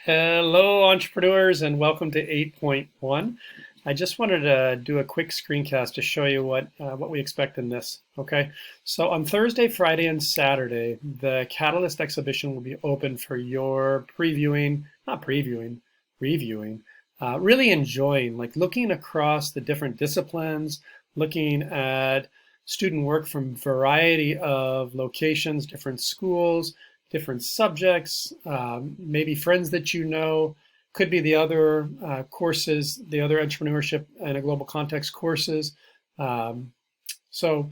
Hello, entrepreneurs, and welcome to 8.1. I just wanted to do a quick screencast to show you what we expect in this. Okay, so on Thursday, Friday, and Saturday, the Catalyst exhibition will be open for your reviewing, really enjoying, like looking across the different disciplines, looking at student work from variety of locations, different schools, different subjects, maybe friends that you know, could be the other courses, the other entrepreneurship and a global context courses. Um, so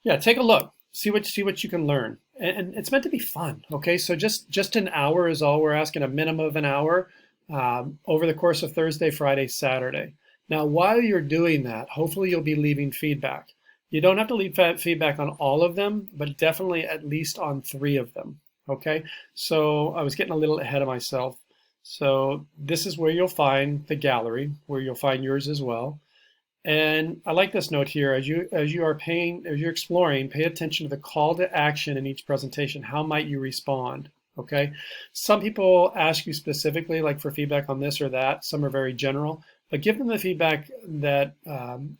yeah, take a look, see what you can learn, and it's meant to be fun. Okay, so just an hour is all we're asking, a minimum of an hour over the course of Thursday, Friday, Saturday. Now, while you're doing that, hopefully you'll be leaving feedback. You don't have to leave feedback on all of them, but definitely at least on 3 of them. Okay, so I was getting a little ahead of myself. So this is where you'll find the gallery, where you'll find yours as well. And I like this note here, as you're exploring, pay attention to the call to action in each presentation. How might you respond? Okay. Some people ask you specifically, like for feedback on this or that. Some are very general, but give them the feedback that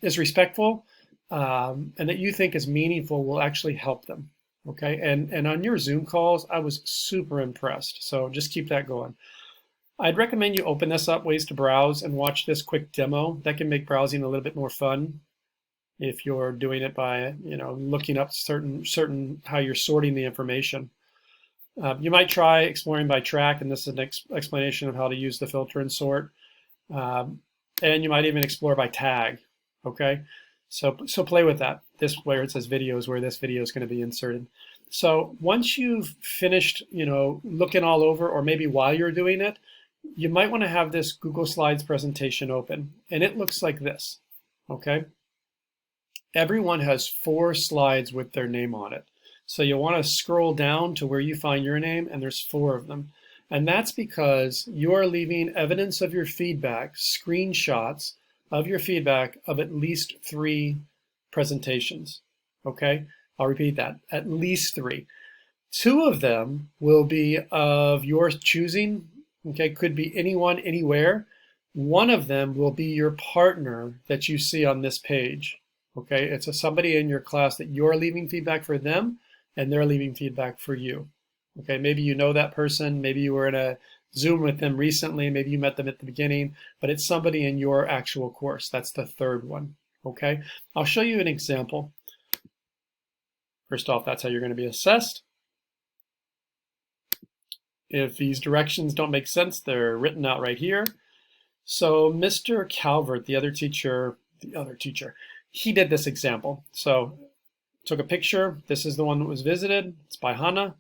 is respectful and that you think is meaningful will actually help them. Okay. And on your Zoom calls, I was super impressed. So just keep that going. I'd recommend you open this up, ways to browse, and watch this quick demo. That can make browsing a little bit more fun if you're doing it by, looking up certain how you're sorting the information. You might try exploring by track, and this is an explanation of how to use the filter and sort. And you might even explore by tag. Okay, so play with that. This where it says videos, where this video is going to be inserted. So once you've finished, looking all over, or maybe while you're doing it, you might want to have this Google Slides presentation open, and it looks like this. Okay, everyone has 4 slides with their name on it. So you'll want to scroll down to where you find your name, and there's 4 of them. And that's because you are leaving evidence of your feedback, screenshots of your feedback of at least 3 presentations. Okay, I'll repeat that, at least 3. 2 of them will be of your choosing. Okay, could be anyone, anywhere. 1 of them will be your partner that you see on this page. Okay, it's somebody in your class that you're leaving feedback for them, and they're leaving feedback for you. Okay, maybe you know that person, maybe you were in a Zoom with them recently, maybe you met them at the beginning, but it's somebody in your actual course. That's the 3rd one. Okay, I'll show you an example. First off, that's how you're going to be assessed. If these directions don't make sense, they're written out right here. So Mr. Calvert, the other teacher, he did this example. So took a picture. This is the one that was visited. It's by Hannah.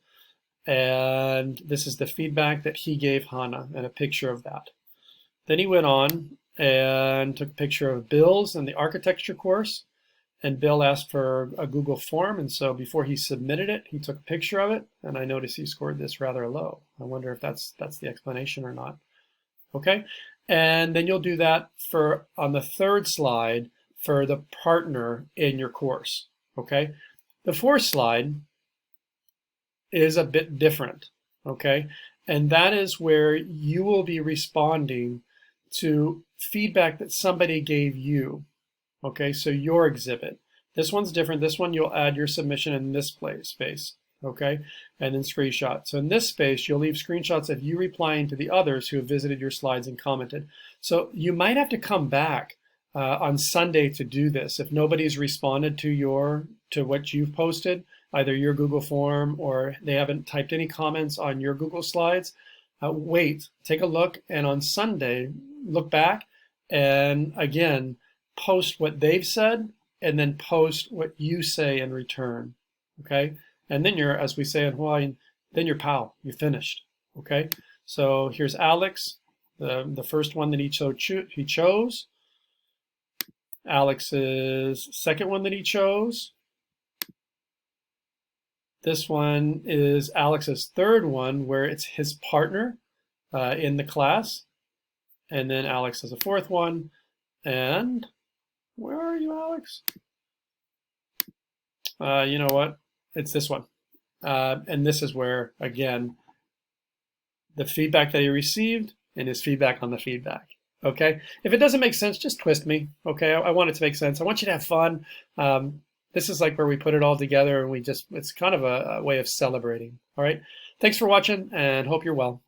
And this is the feedback that he gave Hannah and a picture of that. Then he went on and took a picture of Bill's in the architecture course. And Bill asked for a Google form, and so before he submitted it, he took a picture of it, and I noticed he scored this rather low. I wonder if that's the explanation or not. Okay, and then you'll do that for on the 3rd slide for the partner in your course. Okay, the 4th slide is a bit different. Okay, and that is where you will be responding to feedback that somebody gave you. Okay, so your exhibit. This one's different. This one you'll add your submission in this space. Okay, and then screenshot. So in this space, you'll leave screenshots of you replying to the others who have visited your slides and commented. So you might have to come back on Sunday to do this if nobody's responded to what you've posted, either your Google form or they haven't typed any comments on your Google Slides. Wait, take a look, and on Sunday, look back and again, post what they've said, and then post what you say in return. Okay, and then you're, as we say in Hawaiian, then you're pal. You finished. Okay, so here's Alex, the first one that he chose. Alex's second one that he chose. This one is Alex's 3rd one, where it's his partner in the class, and then Alex has a 4th one, and where are you, Alex? You know what? It's this one. And this is where, again, the feedback that he received and his feedback on the feedback. Okay. If it doesn't make sense, just twist me. Okay. I want it to make sense. I want you to have fun. This is like where we put it all together and it's kind of a way of celebrating. All right. Thanks for watching and hope you're well.